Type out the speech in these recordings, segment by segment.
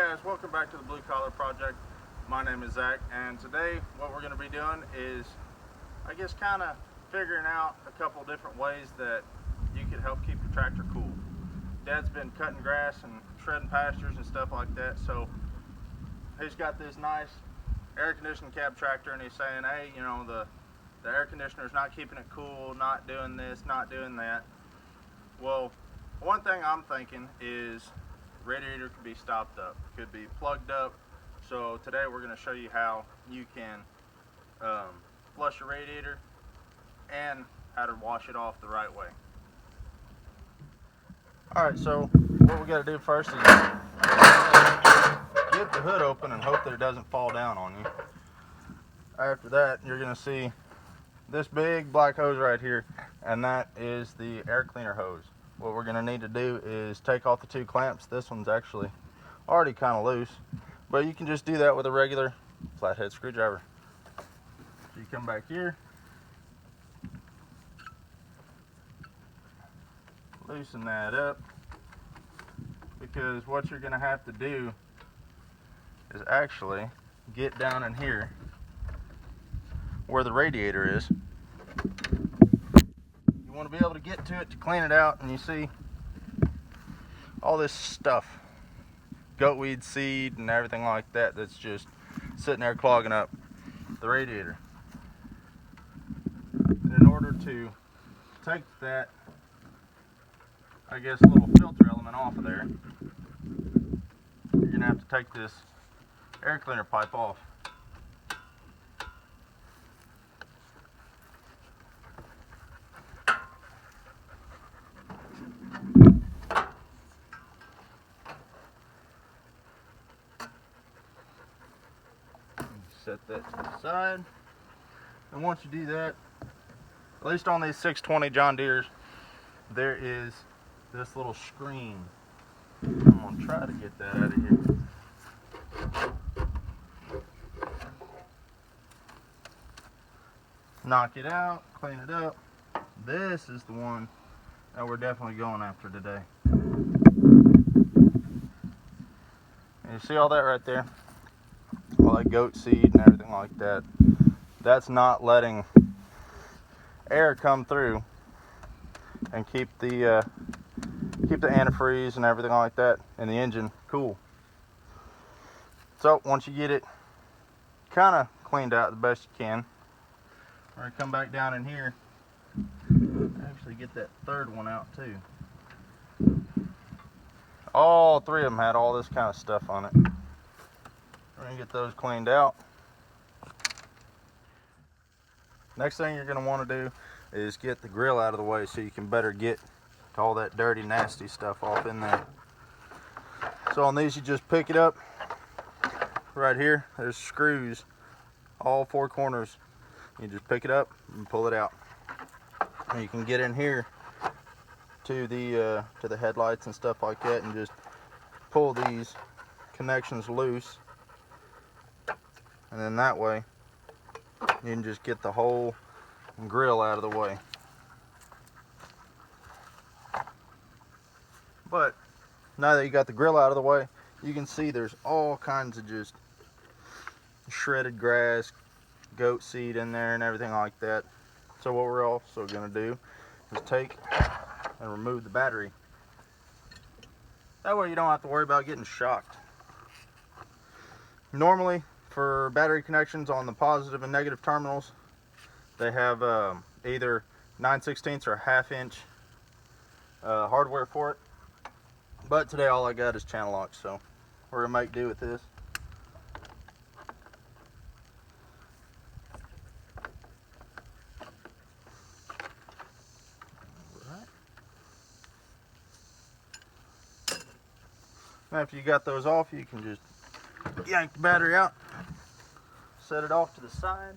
guys, welcome back to the Blue Collar Project. My name is Zach, and today what we're going to be doing is, I guess, kind of figuring out a couple different ways that you could help keep your tractor cool. Dad's been cutting grass and shredding pastures and stuff like that, so he's got this nice air conditioning cab tractor, and he's saying, hey, you know, the air conditioner's not keeping it cool, not doing this, not doing that. Well, one thing I'm thinking is radiator could be stopped up, could be plugged up. So today we're going to show you how you can flush your radiator and how to wash it off the right way. Alright, so what we got to do first is get the hood open and hope that it doesn't fall down on you. After that, you're going to see this big black hose right here, and that is the air cleaner hose. What we're going to need to do is take off the two clamps. This one's actually already kind of loose, but you can just do that with a regular flathead screwdriver. So you come back here, loosen that up, because what you're going to have to do is actually get down in here where the radiator is. You want to be able to get to it to clean it out, and you see all this stuff, goatweed seed and everything like that, that's just sitting there clogging up the radiator. And in order to take that, I guess, little filter element off of there, you're going to have to take this air cleaner pipe off. Set that to the side, and once you do that, at least on these 620 John Deeres, there is this little screen. I'm going to try to get that out of here. Knock it out, clean it up. This is the one that we're definitely going after today. And you see all that right there? All that goat seed and everything like that, that's not letting air come through and keep the antifreeze and everything like that in the engine cool. So once you get it kind of cleaned out the best you can, we're going to come back down in here, actually get that third one out too. All three of them had all this kind of stuff on it. We're going to get those cleaned out. Next thing you're going to want to do is get the grill out of the way so you can better get all that dirty, nasty stuff off in there. So on these, you just pick it up right here. There's screws, all four corners. You just pick it up and pull it out. And you can get in here to the headlights and stuff like that, and just pull these connections loose. And then that way, you can just get the whole grill out of the way. But now that you got the grill out of the way, you can see there's all kinds of just shredded grass, goat seed in there and everything like that. So what we're also going to do is take and remove the battery. That way you don't have to worry about getting shocked. Normally, for battery connections on the positive and negative terminals, they have either 9/16 or a 1/2 inch hardware for it. But today all I got is channel locks, so we're going to make do with this. Alright. Now after you got those off, you can just yank the battery out, set it off to the side,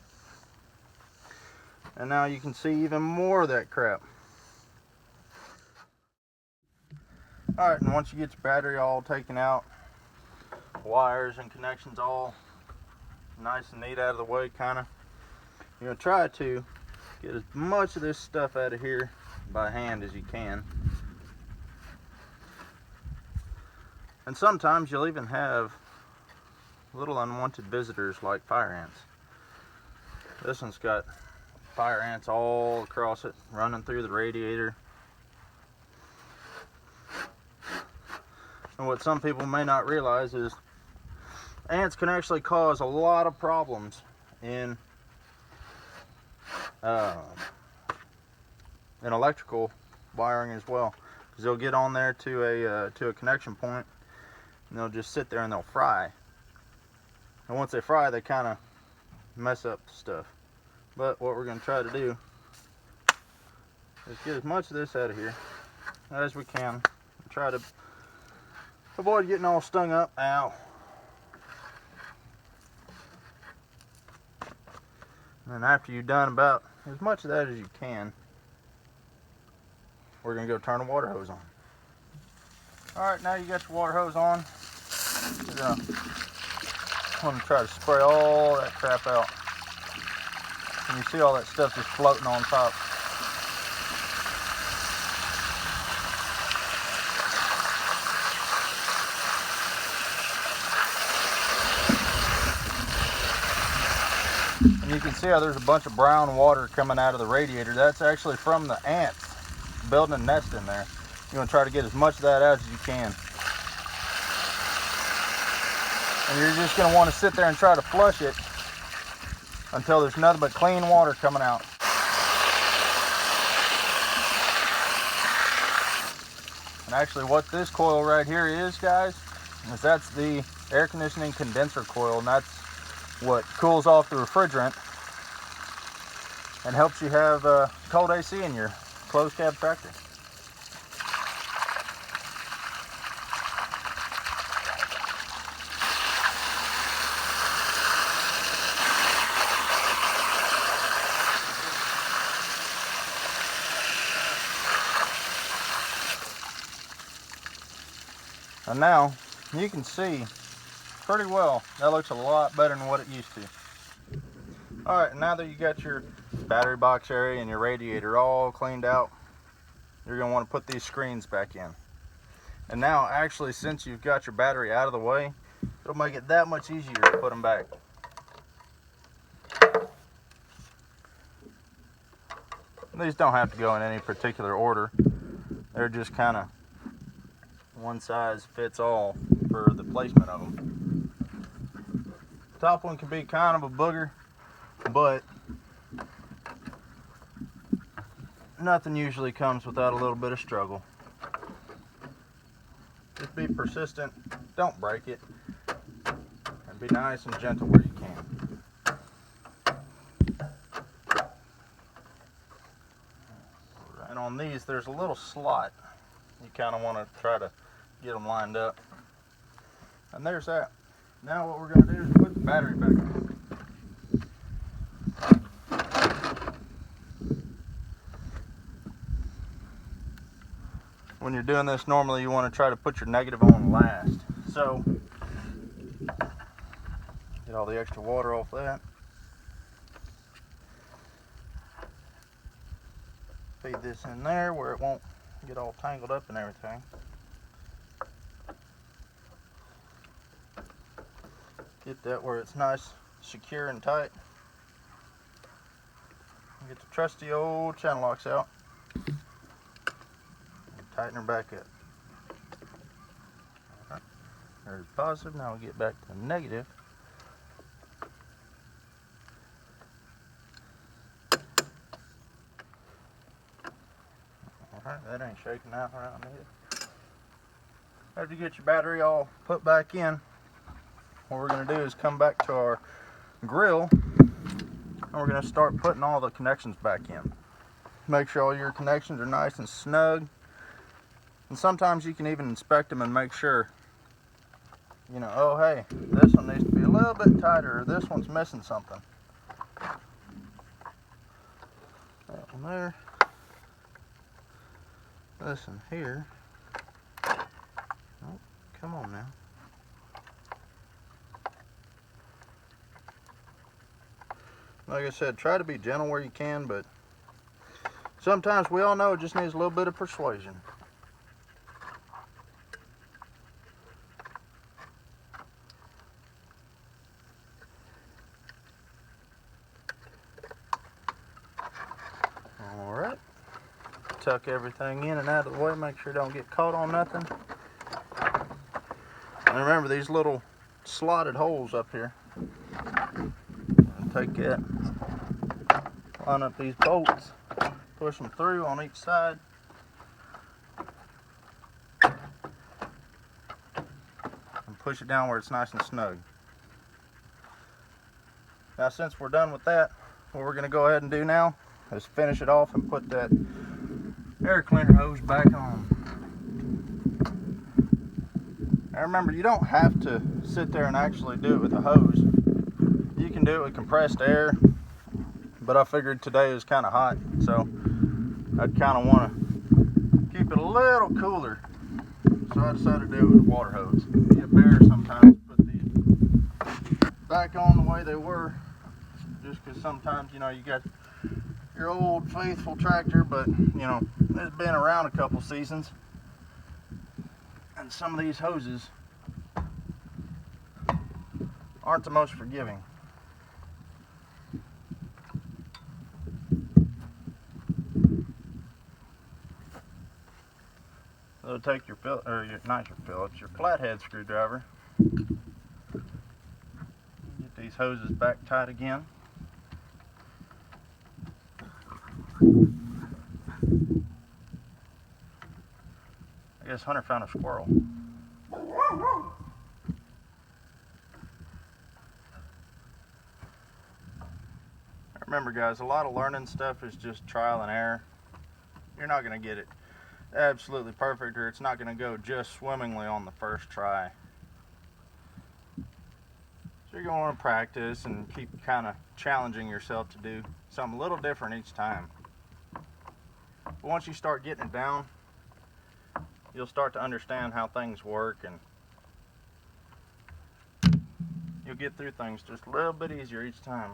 and now you can see even more of that crap. Alright, and once you get your battery all taken out, wires and connections all nice and neat out of the way, you're going to try to get as much of this stuff out of here by hand as you can. And sometimes you'll even have little unwanted visitors like fire ants. This one's got fire ants all across it, running through the radiator. And what some people may not realize is ants can actually cause a lot of problems in electrical wiring as well, because they'll get on there to a connection point, and they'll just sit there and they'll fry. And once they fry, they kind of mess up stuff. But what we're going to try to do is get as much of this out of here as we can. Try to avoid getting all stung up. Ow. And then after you've done about as much of that as you can, we're going to go turn the water hose on. Alright, now you got your water hose on. You're going to try to spray all that crap out. And you see all that stuff just floating on top. And you can see how there's a bunch of brown water coming out of the radiator. That's actually from the ants building a nest in there. You're going to try to get as much of that out as you can. And you're just going to want to sit there and try to flush it until there's nothing but clean water coming out. And actually what this coil right here is, guys, is that's the air conditioning condenser coil, and that's what cools off the refrigerant and helps you have cold AC in your closed cab tractor. And now you can see pretty well that looks a lot better than what it used to. Alright, now that you got your battery box area and your radiator all cleaned out, you're going to want to put these screens back in. And now actually, since you've got your battery out of the way, it'll make it that much easier to put them back. These don't have to go in any particular order. They're just kind of one size fits all for the placement of them. Top one can be kind of a booger, but nothing usually comes without a little bit of struggle. Just be persistent, don't break it, and be nice and gentle where you can. And on these, there's a little slot. You kind of want to try to get them lined up. And there's that. Now what we're going to do is put the battery back in. When you're doing this, normally you want to try to put your negative on last. So, get all the extra water off that. Feed this in there where it won't get all tangled up and everything. Get that where it's nice, secure and tight. Get the trusty old channel locks out. And tighten her back up. Alright. There's positive. Now we'll get back to negative. Alright, that ain't shaking out around either. After you get your battery all put back in, what we're going to do is come back to our grill, and we're going to start putting all the connections back in. Make sure all your connections are nice and snug, and sometimes you can even inspect them and make sure, you know, oh hey, this one needs to be a little bit tighter, or this one's missing something. That one there, this one here. Oh, come on now. Like I said, try to be gentle where you can, but sometimes we all know it just needs a little bit of persuasion. Alright. Tuck everything in and out of the way, make sure it don't get caught on nothing. And remember these little slotted holes up here. Take that, line up these bolts, push them through on each side. And push it down where it's nice and snug. Now since we're done with that, what we're going to go ahead and do now is finish it off and put that air cleaner hose back on. Now remember, you don't have to sit there and actually do it with a hose. You can do it with compressed air, but I figured today is kind of hot, so I'd kind of want to keep it a little cooler. So I decided to do it with a water hose. Get better sometimes put these back on the way they were, just because sometimes, you know, you got your old faithful tractor, but you know, it's been around a couple seasons, and some of these hoses aren't the most forgiving. So take your your flathead screwdriver. Get these hoses back tight again. I guess Hunter found a squirrel. Remember guys, a lot of learning stuff is just trial and error. You're not going to get it absolutely perfect, or it's not going to go just swimmingly on the first try. So you're going to want to practice and keep kind of challenging yourself to do something a little different each time. But once you start getting it down, you'll start to understand how things work, and you'll get through things just a little bit easier each time.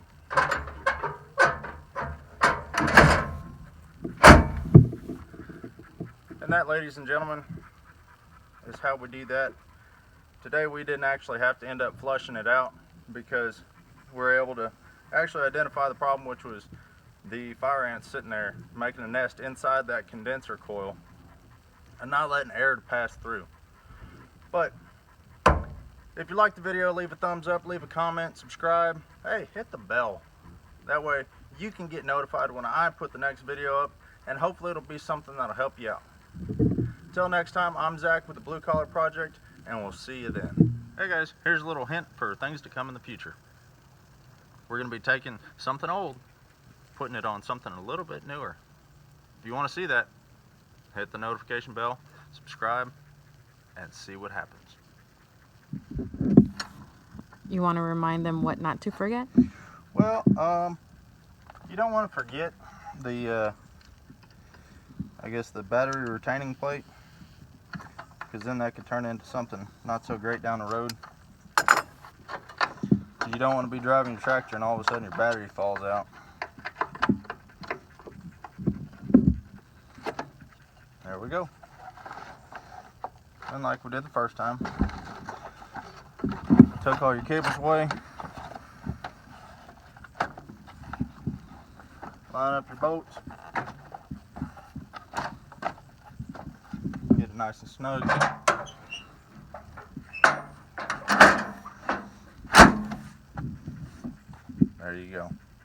And that, ladies and gentlemen, is how we do that. Today we didn't actually have to end up flushing it out because we're able to actually identify the problem, which was the fire ants sitting there making a nest inside that condenser coil and not letting air to pass through. But if you liked the video, leave a thumbs up, leave a comment, subscribe. Hey, hit the bell. That way you can get notified when I put the next video up, and hopefully it'll be something that'll help you out. Until next time, I'm Zach with the Blue Collar Project, and we'll see you then. Hey guys, here's a little hint for things to come in the future. We're going to be taking something old, putting it on something a little bit newer. If you want to see that, hit the notification bell, subscribe, and see what happens. You want to remind them what not to forget? Well, you don't want to forget the I guess the battery retaining plate, because then that could turn into something not so great down the road. You don't want to be driving your tractor and all of a sudden your battery falls out. There we go. And like we did the first time, took all your cables away, line up your bolts, get it nice and snug. There you go.